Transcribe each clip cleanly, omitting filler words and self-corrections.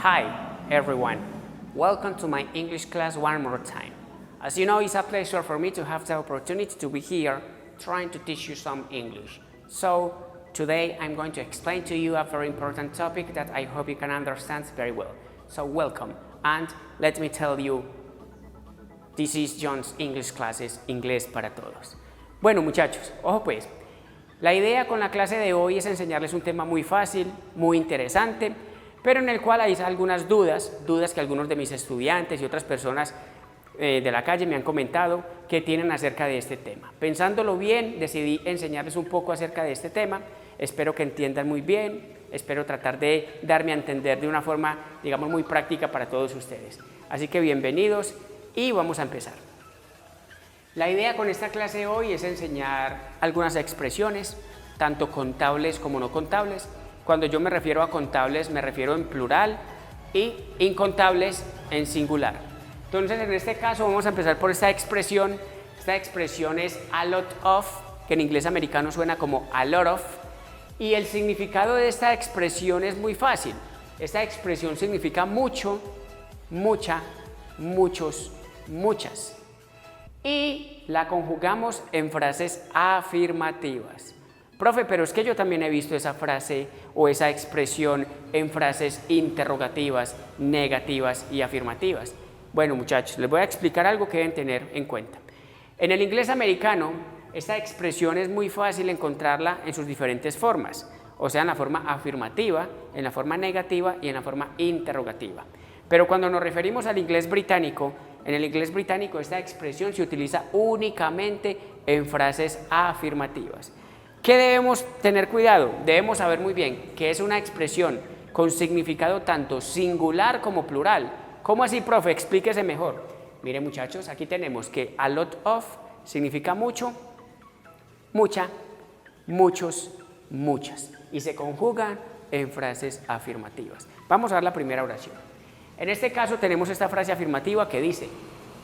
Hi, everyone. Welcome to my English class one more time. As you know, it's a pleasure for me to have the opportunity to be here trying to teach you some English. So, today I'm going to explain to you a very important topic that I hope you can understand very well. So, welcome. And let me tell you, this is John's English Classes, Inglés para Todos. Bueno, muchachos, ojo pues. La idea con la clase de hoy es enseñarles un tema muy fácil, muy interesante, pero en el cual hay algunas dudas que algunos de mis estudiantes y otras personas de la calle me han comentado que tienen acerca de este tema. Pensándolo bien, decidí enseñarles un poco acerca de este tema. Espero que entiendan muy bien, espero tratar de darme a entender de una forma, digamos, muy práctica para todos ustedes. Así que bienvenidos y vamos a empezar. La idea con esta clase de hoy es enseñar algunas expresiones, tanto contables como no contables. Cuando yo me refiero a contables, me refiero en plural y incontables en singular. Entonces, en este caso vamos a empezar por esta expresión. Esta expresión es a lot of, que en inglés americano suena como a lot of. Y el significado de esta expresión es muy fácil. Esta expresión significa mucho, mucha, muchos, muchas. Y la conjugamos en frases afirmativas. Profe, pero es que yo también he visto esa frase o esa expresión en frases interrogativas, negativas y afirmativas. Bueno, muchachos, les voy a explicar algo que deben tener en cuenta. En el inglés americano, esta expresión es muy fácil encontrarla en sus diferentes formas, o sea, en la forma afirmativa, en la forma negativa y en la forma interrogativa. Pero cuando nos referimos al inglés británico, en el inglés británico esta expresión se utiliza únicamente en frases afirmativas. ¿Qué debemos tener cuidado? Debemos saber muy bien que es una expresión con significado tanto singular como plural. ¿Cómo así, profe? Explíquese mejor. Miren, muchachos, aquí tenemos que a lot of significa mucho, mucha, muchos, muchas. Y se conjugan en frases afirmativas. Vamos a ver la primera oración. En este caso tenemos esta frase afirmativa que dice: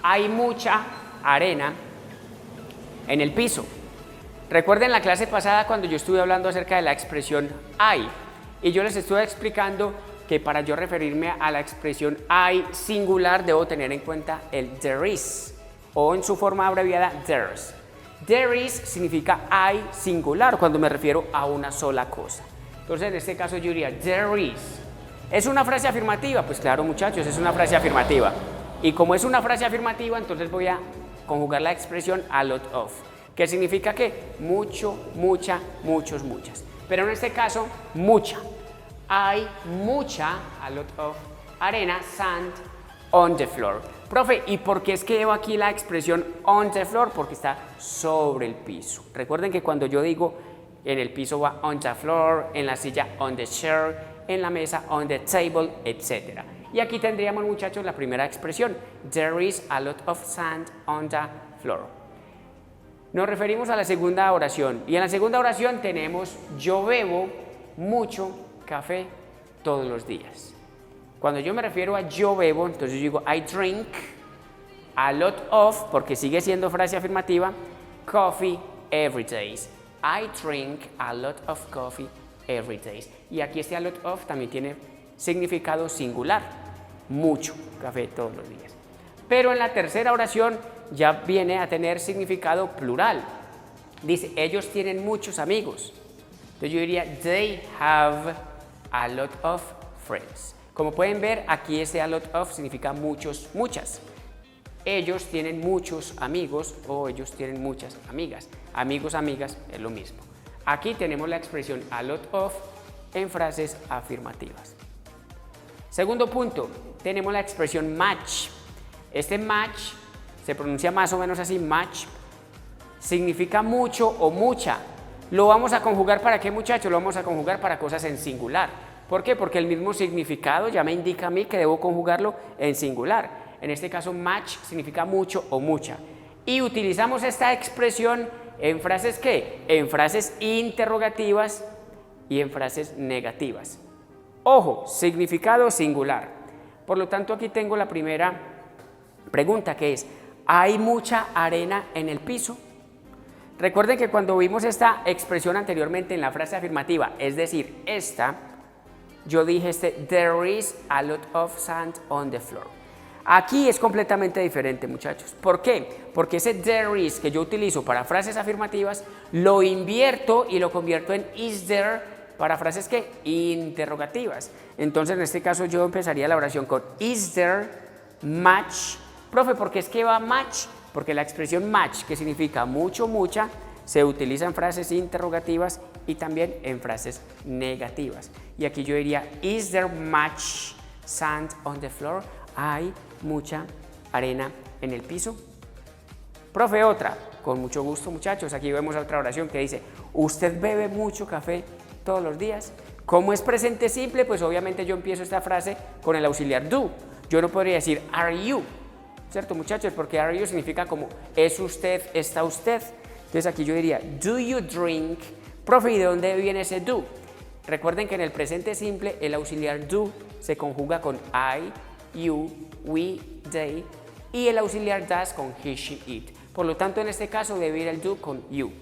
hay mucha arena en el piso. Recuerden la clase pasada cuando yo estuve hablando acerca de la expresión hay, y yo les estuve explicando que para yo referirme a la expresión hay singular debo tener en cuenta el there is, o en su forma abreviada there's. There is significa hay singular cuando me refiero a una sola cosa. Entonces en este caso yo diría there is. ¿Es una frase afirmativa? Pues claro, muchachos, es una frase afirmativa. Y como es una frase afirmativa, entonces voy a conjugar la expresión a lot of, que significa que mucho, mucha, muchos, muchas. Pero en este caso, mucha. Hay mucha, a lot of, arena, sand, on the floor. Profe, ¿y por qué es que llevo aquí la expresión on the floor? Porque está sobre el piso. Recuerden que cuando yo digo en el piso va on the floor, en la silla on the chair, en la mesa on the table, etc. Y aquí tendríamos, muchachos, la primera expresión. There is a lot of sand on the floor. Nos referimos a la segunda oración. Y en la segunda oración tenemos yo bebo mucho café todos los días. Cuando yo me refiero a yo bebo, entonces yo digo I drink a lot of, porque sigue siendo frase afirmativa, coffee every day. I drink a lot of coffee every day. Y aquí este a lot of también tiene significado singular, mucho café todos los días. Pero en la tercera oración ya viene a tener significado plural. Dice, ellos tienen muchos amigos. Entonces yo diría, they have a lot of friends. Como pueden ver, aquí este a lot of significa muchos, muchas. Ellos tienen muchos amigos o ellos tienen muchas amigas. Amigos, amigas, es lo mismo. Aquí tenemos la expresión a lot of en frases afirmativas. Segundo punto, tenemos la expresión match. Este match se pronuncia más o menos así, match, significa mucho o mucha. Lo vamos a conjugar ¿para qué, muchachos? Lo vamos a conjugar para cosas en singular. ¿Por qué? Porque el mismo significado ya me indica a mí que debo conjugarlo en singular. En este caso, match significa mucho o mucha. Y utilizamos esta expresión en frases ¿qué? En frases interrogativas y en frases negativas. Ojo, significado singular. Por lo tanto, aquí tengo la primera pregunta que es, ¿hay mucha arena en el piso? Recuerden que cuando vimos esta expresión anteriormente en la frase afirmativa, es decir, esta, yo dije there is a lot of sand on the floor. Aquí es completamente diferente, muchachos. ¿Por qué? Porque ese there is que yo utilizo para frases afirmativas, lo invierto y lo convierto en is there para frases que interrogativas. Entonces, en este caso yo empezaría la oración con is there much. Profe, ¿por qué es que va much? Porque la expresión much, que significa mucho, mucha, se utiliza en frases interrogativas y también en frases negativas. Y aquí yo diría, is there much sand on the floor? ¿Hay mucha arena en el piso? Profe, otra. Con mucho gusto, muchachos. Aquí vemos otra oración que dice, ¿usted bebe mucho café todos los días? ¿Cómo es presente simple? Pues obviamente yo empiezo esta frase con el auxiliar do. Yo no podría decir are you, ¿cierto, muchachos? Porque are you significa como es usted, está usted. Entonces aquí yo diría, do you drink? Profe, ¿y de dónde viene ese do? Recuerden que en el presente simple el auxiliar do se conjuga con I, you, we, they y el auxiliar does con he, she, it. Por lo tanto, en este caso debe ir el do con you.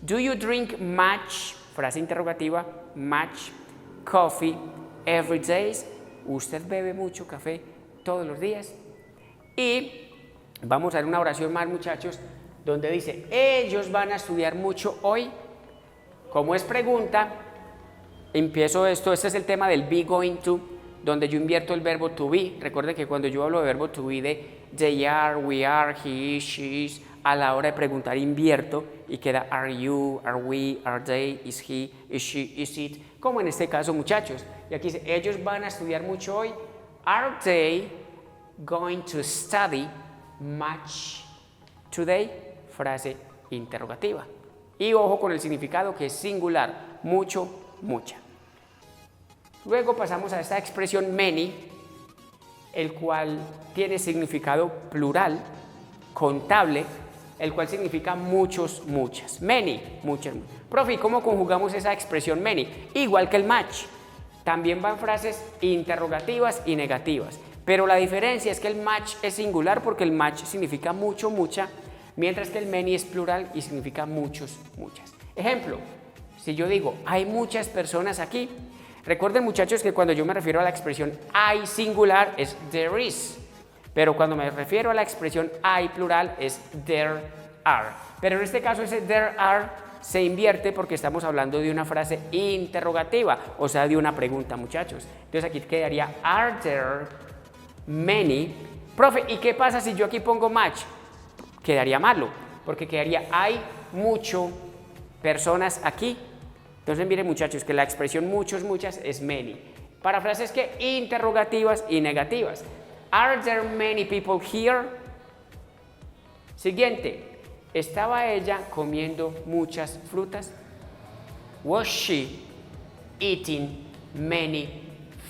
Do you drink much? Frase interrogativa, much coffee every day? ¿Usted bebe mucho café todos los días? Y vamos a ver una oración más, muchachos, donde dice, ellos van a estudiar mucho hoy. Como es pregunta, empiezo esto, este es el tema del be going to, donde yo invierto el verbo to be. Recuerden que cuando yo hablo de verbo to be de they are, we are, he is, she is, a la hora de preguntar invierto y queda are you, are we, are they, is he, is she, is it, como en este caso, muchachos. Y aquí dice, ellos van a estudiar mucho hoy. Are they going to study much today? Frase interrogativa. Y ojo con el significado que es singular, mucho, mucha. Luego pasamos a esta expresión many, el cual tiene significado plural, contable, el cual significa muchos, muchas. Many, muchas. Profe, ¿cómo conjugamos esa expresión many? Igual que el much. También van frases interrogativas y negativas. Pero la diferencia es que el much es singular porque el much significa mucho, mucha, mientras que el many es plural y significa muchos, muchas. Ejemplo, si yo digo, hay muchas personas aquí. Recuerden, muchachos, que cuando yo me refiero a la expresión hay singular es there is. Pero cuando me refiero a la expresión hay plural es there are. Pero en este caso ese there are se invierte porque estamos hablando de una frase interrogativa, o sea, de una pregunta, muchachos. Entonces aquí quedaría are there many. Profe, ¿y qué pasa si yo aquí pongo much? Quedaría malo, porque quedaría hay mucho personas aquí. Entonces miren, muchachos, que la expresión muchos, muchas es many. Para frases que interrogativas y negativas. Are there many people here? Siguiente. ¿Estaba ella comiendo muchas frutas? Was she eating many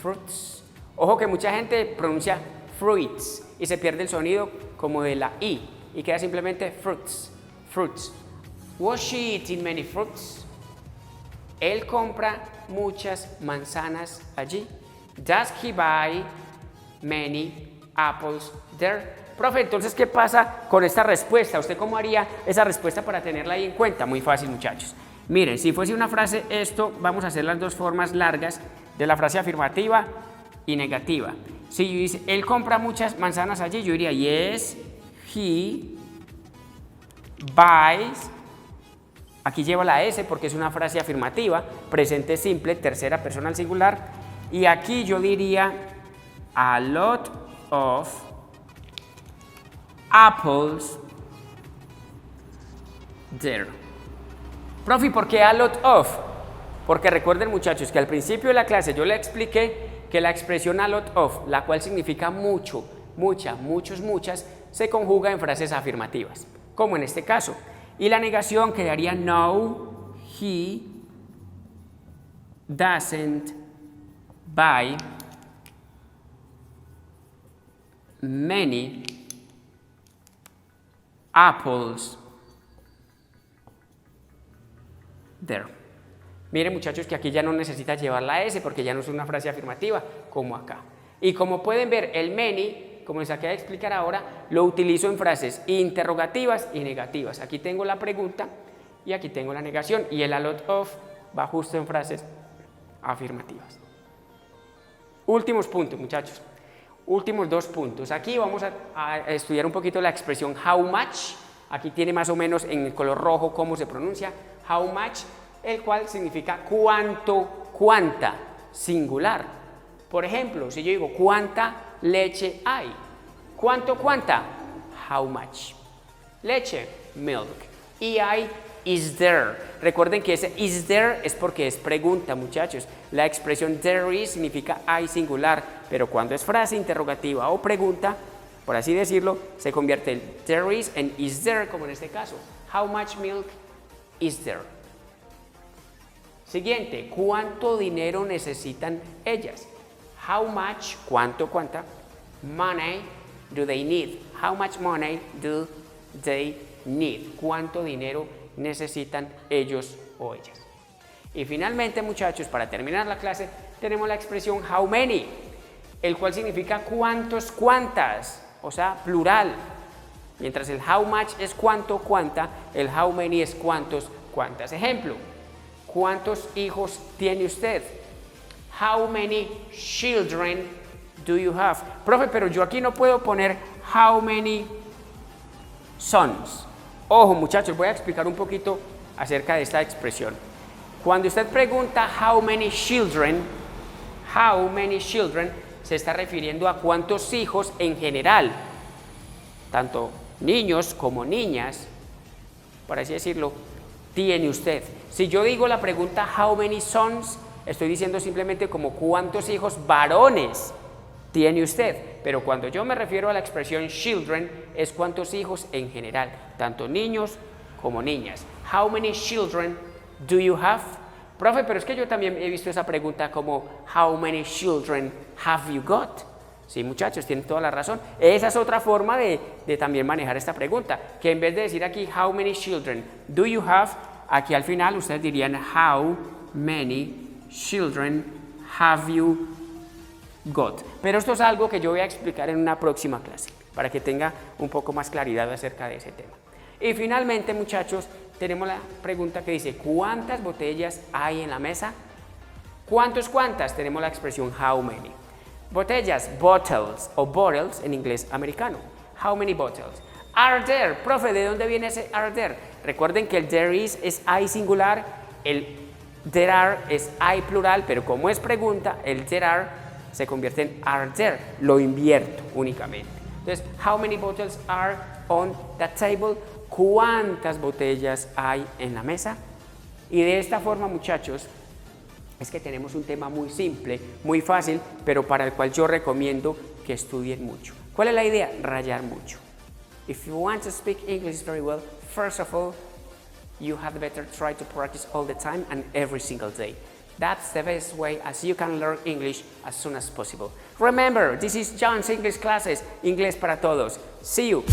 fruits? Ojo que mucha gente pronuncia fruits y se pierde el sonido como de la i y queda simplemente fruits, fruits. Was she eating many fruits? Él compra muchas manzanas allí. Does he buy many apples there? Profe, entonces, ¿qué pasa con esta respuesta? ¿Usted cómo haría esa respuesta para tenerla ahí en cuenta? Muy fácil, muchachos. Miren, si fuese una frase esto, vamos a hacer las dos formas largas de la frase afirmativa y negativa. Si yo dice, él compra muchas manzanas allí, yo diría, yes, he buys. Aquí lleva la S porque es una frase afirmativa, presente simple, tercera persona al singular. Y aquí yo diría a lot of apples there. Profe, ¿por qué a lot of? Porque recuerden, muchachos, que al principio de la clase yo le expliqué que la expresión a lot of, la cual significa mucho, mucha, muchos, muchas, se conjuga en frases afirmativas, como en este caso. Y la negación quedaría no, he doesn't buy many apples there. Miren, muchachos, que aquí ya no necesita llevar la S porque ya no es una frase afirmativa como acá. Y como pueden ver, el many, como les acabo de explicar ahora, lo utilizo en frases interrogativas y negativas. Aquí tengo la pregunta y aquí tengo la negación. Y el a lot of va justo en frases afirmativas. Últimos puntos, muchachos. Últimos 2 puntos. Aquí vamos a estudiar un poquito la expresión how much. Aquí tiene más o menos en el color rojo cómo se pronuncia. How much, el cual significa cuánto, cuánta, singular. Por ejemplo, si yo digo cuánta leche hay. ¿Cuánto, cuánta? How much. Leche, milk. Y hay is there. Recuerden que ese is there es porque es pregunta, muchachos. La expresión there is significa hay singular, pero cuando es frase interrogativa o pregunta, por así decirlo, se convierte el there is en is there, como en este caso. How much milk is there? Siguiente, ¿cuánto dinero necesitan ellas? How much, cuánto, cuánta, money do they need? How much money do they need? ¿Cuánto dinero necesitan ellos o ellas? Y finalmente, muchachos, para terminar la clase, tenemos la expresión how many, el cual significa cuántos, cuántas, o sea, plural. Mientras el how much es cuánto, cuánta, el how many es cuántos, cuántas. Ejemplo, ¿cuántos hijos tiene usted? How many children do you have? Profe, pero yo aquí no puedo poner how many sons. Ojo, muchachos, voy a explicar un poquito acerca de esta expresión. Cuando usted pregunta how many children, se está refiriendo a cuántos hijos en general, tanto niños como niñas, por así decirlo, tiene usted. Si yo digo la pregunta how many sons, estoy diciendo simplemente como cuántos hijos varones tiene usted, pero cuando yo me refiero a la expresión children es cuántos hijos en general, tanto niños como niñas. How many children do you have? Profe, pero es que yo también he visto esa pregunta como how many children have you got? Sí, muchachos, tienen toda la razón. Esa es otra forma de también manejar esta pregunta, que en vez de decir aquí how many children do you have, aquí al final ustedes dirían how many children have you got. Pero esto es algo que yo voy a explicar en una próxima clase, para que tenga un poco más claridad acerca de ese tema. Y finalmente, muchachos, tenemos la pregunta que dice, ¿cuántas botellas hay en la mesa? ¿Cuántos, cuántas? Tenemos la expresión how many. Botellas, bottles o bottles en inglés americano. How many bottles? Are there? Profe, ¿de dónde viene ese are there? Recuerden que el there is es hay singular, el there are es hay plural, pero como es pregunta, el there are se convierte en are there. Lo invierto únicamente. Entonces, how many bottles are on the table? ¿Cuántas botellas hay en la mesa? Y de esta forma, muchachos, es que tenemos un tema muy simple, muy fácil, pero para el cual yo recomiendo que estudien mucho. ¿Cuál es la idea? Rayar mucho. If you want to speak English very well, first of all, you had better try to practice all the time and every single day. That's the best way as you can learn English as soon as possible. Remember, this is John's English Classes, Inglés para Todos. See you.